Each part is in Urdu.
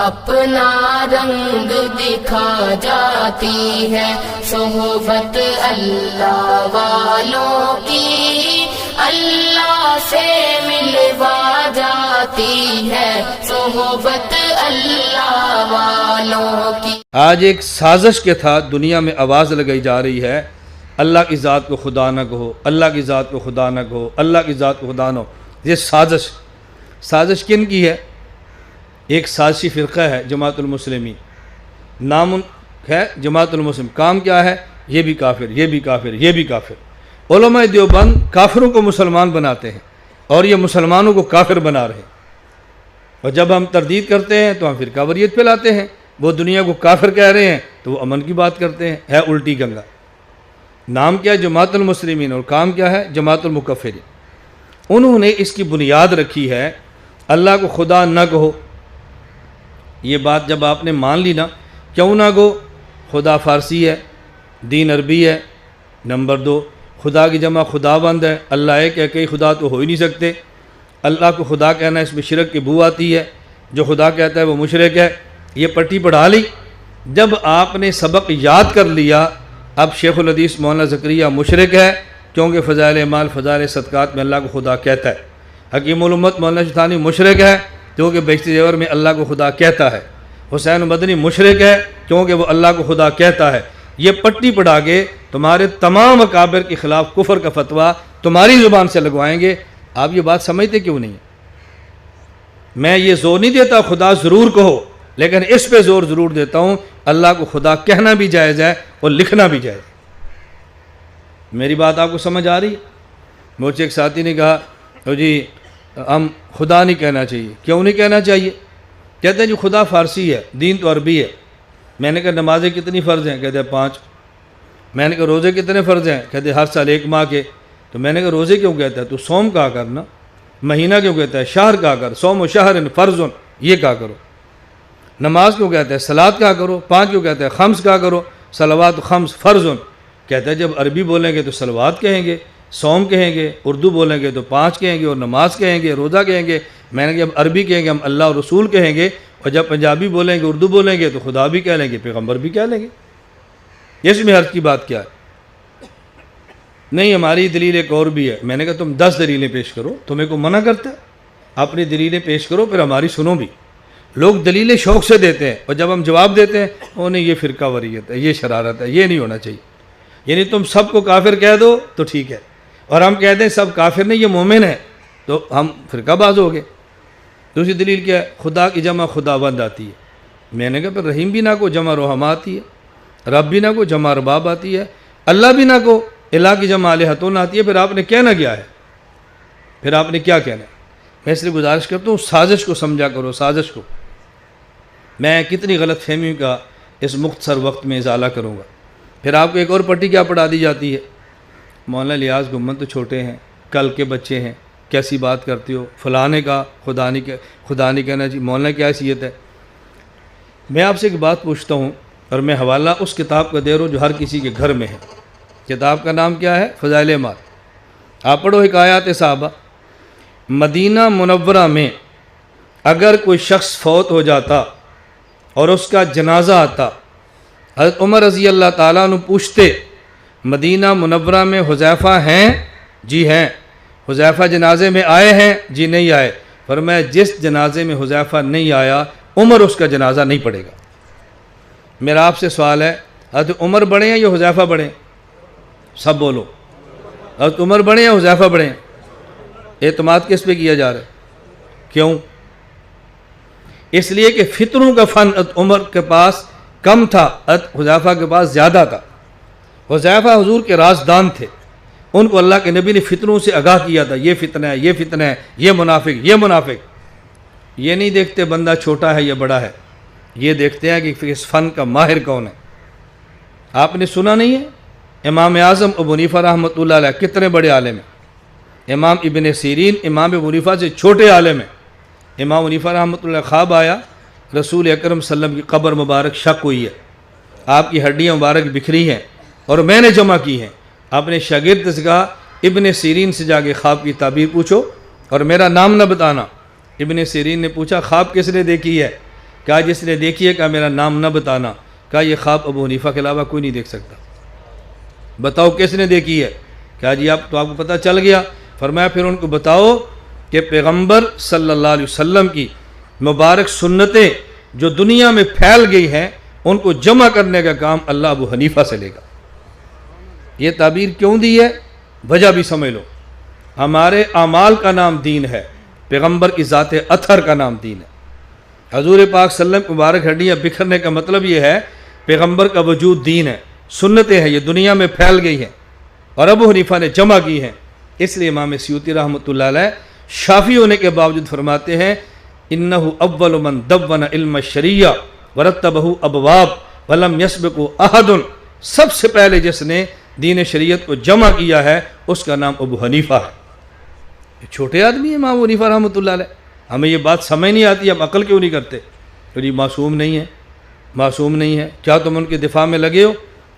اپنا رنگ دکھا جاتی ہے صحبت اللہ والوں کی، اللہ سے ملوا جاتی ہے صحبت اللہ والوں کی۔ آج ایک سازش کے تحت دنیا میں آواز لگائی جا رہی ہے، اللہ کی ذات کو خدا نہ کہو، اللہ کی ذات کو خدا نہ کہو، اللہ کی ذات کو خدا نہ ہو۔ یہ سازش کن کی ہے؟ ایک سازشی فرقہ ہے جماعت المسلمین، نام ہے جماعت المسلم، کام کیا ہے؟ یہ بھی کافر، یہ بھی کافر، یہ بھی کافر۔ علماء دیوبند کافروں کو مسلمان بناتے ہیں اور یہ مسلمانوں کو کافر بنا رہے ہیں، اور جب ہم تردید کرتے ہیں تو ہم فرقہ واریت پہ لاتے ہیں۔ وہ دنیا کو کافر کہہ رہے ہیں تو وہ امن کی بات کرتے ہیں، ہے الٹی گنگا۔ نام کیا ہے؟ جماعت المسلمین، اور کام کیا ہے؟ جماعت المکفرین۔ انہوں نے اس کی بنیاد رکھی ہے اللہ کو خدا نہ کہو۔ یہ بات جب آپ نے مان لی نا، کیوں نہ کہو؟ خدا فارسی ہے، دین عربی ہے، نمبر 2 خدا کی جمع خدا بند ہے، اللہ ایک ہے، کئی خدا تو ہو ہی نہیں سکتے۔ اللہ کو خدا کہنا اس میں شرک کی بو آتی ہے، جو خدا کہتا ہے وہ مشرک ہے۔ یہ پٹی پڑھا لی۔ جب آپ نے سبق یاد کر لیا، اب شیخ الحدیث مولانا زکریا مشرک ہے، کیونکہ فضائل اعمال فضائل صدقات میں اللہ کو خدا کہتا ہے۔ حکیم الامت مولانا شیطانی مشرک ہے، کیونکہ بیشتی زیور میں اللہ کو خدا کہتا ہے۔ حسین مدنی مشرک ہے، کیونکہ وہ اللہ کو خدا کہتا ہے۔ یہ پٹی پڑھا کے تمہارے تمام اکابر کے خلاف کفر کا فتویٰ تمہاری زبان سے لگوائیں گے۔ آپ یہ بات سمجھتے کیوں نہیں؟ میں یہ زور نہیں دیتا خدا ضرور کہو، لیکن اس پہ زور ضرور دیتا ہوں اللہ کو خدا کہنا بھی جائز ہے اور لکھنا بھی جائز ہے۔ میری بات آپ کو سمجھ آ رہی ہے؟ مجھے ایک ساتھی نے کہا جی ہم خدا نہیں کہنا چاہیے۔ کیوں نہیں کہنا چاہیے؟ کہتے ہیں جی خدا فارسی ہے، دین تو عربی ہے۔ میں نے کہا نمازیں کتنی فرض ہیں؟ کہتے ہیں 5۔ میں نے کہا روزے کتنے فرض ہیں؟ کہتے ہیں ہر سال 1 ماہ کے۔ تو میں نے کہا روزے کیوں کہتا ہے؟ تو صوم کہا کرنا۔ مہینہ کیوں کہتا ہے؟ شہر کہا کر، صوم و شہر فرض، یہ کہا کرو۔ نماز کیوں کہتا ہے؟ صلاۃ کہا کرو۔ 5 کیوں کہتا ہے؟ خمس کہا کرو، صلوات خمس فرض۔ کہتا ہے جب عربی بولیں گے تو صلوات کہیں گے، صوم کہیں گے، اردو بولیں گے تو 5 کہیں گے، اور نماز کہیں گے، روزہ کہیں گے۔ میں نے کہا جب عربی کہیں گے ہم اللہ اور رسول کہیں گے، اور جب پنجابی بولیں گے، اردو بولیں گے تو خدا بھی کہہ لیں گے، پیغمبر بھی کہہ لیں گے۔ اس میں حرج کی بات کیا ہے؟ نہیں ہماری دلیل ایک اور بھی ہے۔ میں نے کہا تم 10 دلیلیں پیش کرو، تمہیں کو منع کرتا ہے؟ اپنی دلیلیں پیش کرو، پھر ہماری سنو بھی۔ لوگ دلیلیں شوق سے دیتے ہیں، اور جب ہم جواب دیتے ہیں وہ نہیں، یہ فرقہ واریت ہے، یہ شرارت ہے، یہ نہیں ہونا چاہیے۔ یعنی تم سب کو کافر کہہ دو تو ٹھیک ہے، اور ہم کہہ دیں سب کافر نہیں، یہ مومن ہے، تو ہم فرقہ باز ہو گئے۔ دوسری دلیل کیا ہے؟ خدا کی جمع خدا بند آتی ہے۔ میں نے کہا پھر رحیم بھی نہ کو جمع رحمہ آتی ہے، رب بھی نہ کو جمع رباب آتی ہے، اللہ بھی نہ کو الہ کی جمع الہتون آتی ہے۔ پھر آپ نے کہنا کیا ہے؟ پھر آپ نے کیا کہنا ہے؟ میں اس لیے گزارش کرتا ہوں سازش کو سمجھا کرو، سازش کو۔ میں کتنی غلط فہمیوں کا اس مختصر وقت میں ازالہ کروں گا۔ پھر آپ کو ایک اور پٹی کیا پڑھا دی جاتی ہے؟ مولانا لیاز گمن تو چھوٹے ہیں، کل کے بچے ہیں، کیسی بات کرتے ہو؟ فلانے کا خدا نہیں کہنا چاہیے۔ مولانا کیا حیثیت ہے؟ میں آپ سے ایک بات پوچھتا ہوں، اور میں حوالہ اس کتاب کا دے رہا ہوں جو ہر کسی کے گھر میں ہے۔ کتاب کا نام کیا ہے؟ فضائل اعمال۔ آپ پڑھو حکایات صحابہ۔ مدینہ منورہ میں اگر کوئی شخص فوت ہو جاتا اور اس کا جنازہ آتا، حضرت عمر رضی اللہ تعالیٰ عنہ پوچھتے مدینہ منورہ میں حذیفہ ہیں؟ جی ہیں۔ حذیفہ جنازے میں آئے ہیں؟ جی نہیں آئے۔ فرمایا جس جنازے میں حذیفہ نہیں آیا عمر اس کا جنازہ نہیں پڑھے گا۔ میرا آپ سے سوال ہے، حضرت عمر بڑے ہیں یا حذیفہ بڑے ہیں؟ سب بولو، حضرت عمر بڑے ہیں یا حذیفہ بڑے ہیں؟ اعتماد کس پہ کیا جا رہا ہے؟ کیوں؟ اس لیے کہ فطروں کا فن عمر کے پاس کم تھا، حذیفہ کے پاس زیادہ تھا۔ حذیفہ حضور کے رازدان تھے، ان کو اللہ کے نبی نے فطروں سے آگاہ کیا تھا، یہ فتنہ ہے، یہ فتنہ ہے، یہ منافق، یہ منافق۔ یہ نہیں دیکھتے بندہ چھوٹا ہے یا بڑا ہے، یہ دیکھتے ہیں کہ اس فن کا ماہر کون ہے۔ آپ نے سنا نہیں ہے امام اعظم ابو حنیفہ رحمۃ اللہ علیہ کتنے بڑے عالم ہیں؟ امام ابن سیرین امام ابو حنیفہ سے چھوٹے عالم ہیں۔ امام حنیفہ رحمۃ اللہ خواب آیا، رسول اکرم صلی اللہ علیہ وسلم کی قبر مبارک شق ہوئی ہے، آپ کی ہڈیاں مبارک بکھری ہیں اور میں نے جمع کی ہیں۔ اپنے شاگرد سے کہا ابن سیرین سے جا کے خواب کی تعبیر پوچھو اور میرا نام نہ بتانا۔ ابن سیرین نے پوچھا خواب کس نے دیکھی ہے؟ کہا جس نے دیکھی ہے، کہا میرا نام نہ بتانا، کہا یہ خواب ابو حنیفہ کے علاوہ کوئی نہیں دیکھ سکتا۔ بتاؤ کس نے دیکھی ہے؟ کہا جی آپ کو پتہ چل گیا۔ فرمایا پھر ان کو بتاؤ کہ پیغمبر صلی اللہ علیہ وسلم کی مبارک سنتیں جو دنیا میں پھیل گئی ہیں ان کو جمع کرنے کا کام اللہ ابو حنیفہ سے لے گا۔ یہ تعبیر کیوں دی ہے؟ وجہ بھی سمجھ لو۔ ہمارے اعمال کا نام دین ہے، پیغمبر کی ذات اطہر کا نام دین ہے۔ حضور پاک صلی اللہ علیہ وسلم مبارک ہڈیاں بکھرنے کا مطلب یہ ہے پیغمبر کا وجود دین ہے، سنتیں ہیں، یہ دنیا میں پھیل گئی ہیں اور ابو حنیفہ نے جمع کی ہیں۔ اس لیے امام سیوطی رحمۃ اللہ علیہ شافعی ہونے کے باوجود فرماتے ہیں انہ اول من دون علم الشریعہ ورتبہ ابواب ولم یسبقہ احد، سب سے پہلے جس نے دین شریعت کو جمع کیا ہے اس کا نام ابو حنیفہ ہے۔ یہ چھوٹے آدمی ہیں امام حنیفہ رحمۃ اللہ علیہ، ہمیں یہ بات سمجھ نہیں آتی، ہم عقل کیوں نہیں کرتے؟ تو یہ معصوم نہیں ہے، معصوم نہیں ہے، کیا تم ان کے دفاع میں لگے ہو؟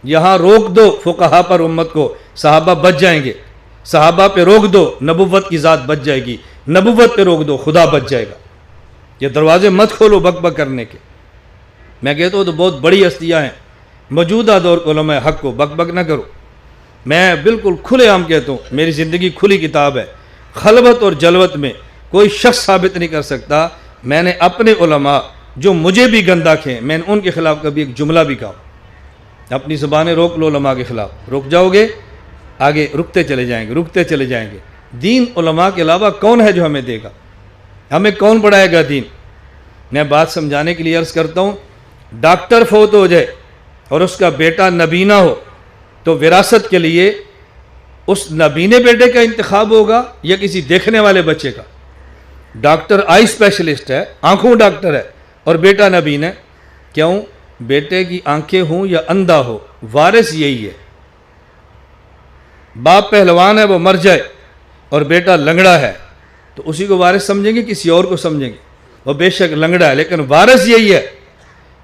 یہاں روک دو فقہا پر امت کو، صحابہ بچ جائیں گے۔ صحابہ پہ روک دو، نبوت کی ذات بچ جائے گی۔ نبوت پہ روک دو، خدا بچ جائے گا۔ یہ دروازے مت کھولو بک بک کرنے کے۔ میں کہتا ہوں تو بہت بڑی ہستیاں ہیں موجودہ دور کے علماء حق کو بک بک نہ کرو۔ میں بالکل کھلے عام کہتا ہوں، میری زندگی کھلی کتاب ہے، خلوت اور جلوت میں کوئی شخص ثابت نہیں کر سکتا۔ میں نے اپنے علماء جو مجھے بھی گندہ کھیں، میں نے ان کے خلاف کبھی ایک جملہ بھی کہا۔ اپنی زبانیں روک لو علماء کے خلاف، رک جاؤ گے آگے رکتے چلے جائیں گے، رکتے چلے جائیں گے۔ دین علماء کے علاوہ کون ہے جو ہمیں دے گا؟ ہمیں کون پڑھائے گا دین؟ میں بات سمجھانے کے لیے عرض کرتا ہوں، ڈاکٹر فوت ہو جائے اور اس کا بیٹا نبینا ہو تو وراثت کے لیے اس نبینے بیٹے کا انتخاب ہوگا یا کسی دیکھنے والے بچے کا؟ ڈاکٹر آئی اسپیشلسٹ ہے، آنکھوں ڈاکٹر ہے اور بیٹا نبین ہے، کیوں؟ بیٹے کی آنکھیں ہوں یا اندھا ہو، وارث یہی ہے۔ باپ پہلوان ہے وہ مر جائے اور بیٹا لنگڑا ہے تو اسی کو وارث سمجھیں گے کسی اور کو سمجھیں گے؟ وہ بے شک لنگڑا ہے لیکن وارث یہی ہے۔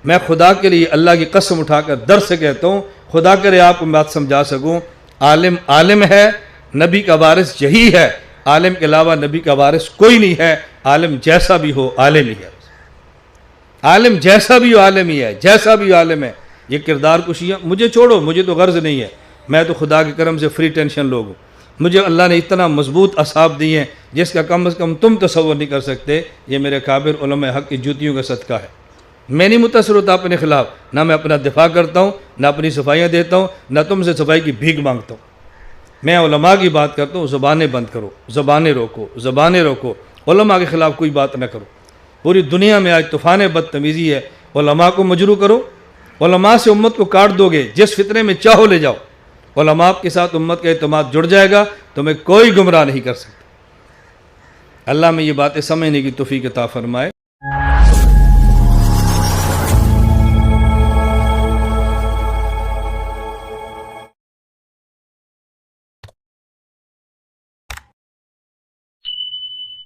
میں خدا کے لیے اللہ کی قسم اٹھا کر در سے کہتا ہوں، خدا کرے آپ کو بات سمجھا سکوں، عالم عالم ہے، نبی کا وارث یہی ہے، عالم کے علاوہ نبی کا وارث کوئی نہیں ہے۔ عالم جیسا بھی ہو عالم ہی ہے، عالم جیسا بھی ہو عالم ہی ہے، جیسا بھی عالم ہے۔ یہ کردار کشیاں مجھے چھوڑو، مجھے تو غرض نہیں ہے، میں تو خدا کے کرم سے فری ٹینشن لوگ ہوں۔ مجھے اللہ نے اتنا مضبوط اعصاب دی ہیں جس کا کم از کم تم تصور نہیں کر سکتے۔ یہ میرے کابر علماء حق کی جوتیوں کا صدقہ ہے۔ میں نہیں متاثر ہوتا اپنے خلاف، نہ میں اپنا دفاع کرتا ہوں، نہ اپنی صفائیاں دیتا ہوں، نہ تم سے صفائی کی بھیک مانگتا ہوں۔ میں علماء کی بات کرتا ہوں، زبانیں بند کرو، زبانیں روکو، زبانیں روکو، علماء کے خلاف کوئی بات نہ کرو۔ پوری دنیا میں آج طوفان بدتمیزی ہے، علماء کو مجروح کرو، علماء سے امت کو کاٹ دو گے، جس فتنے میں چاہو لے جاؤ، علماء کے ساتھ امت کا اعتماد جڑ جائے گا، تمہیں کوئی گمراہ نہیں کر سکتا۔ اللہ میں یہ باتیں سمجھنے کی توفیق عطا فرمائے۔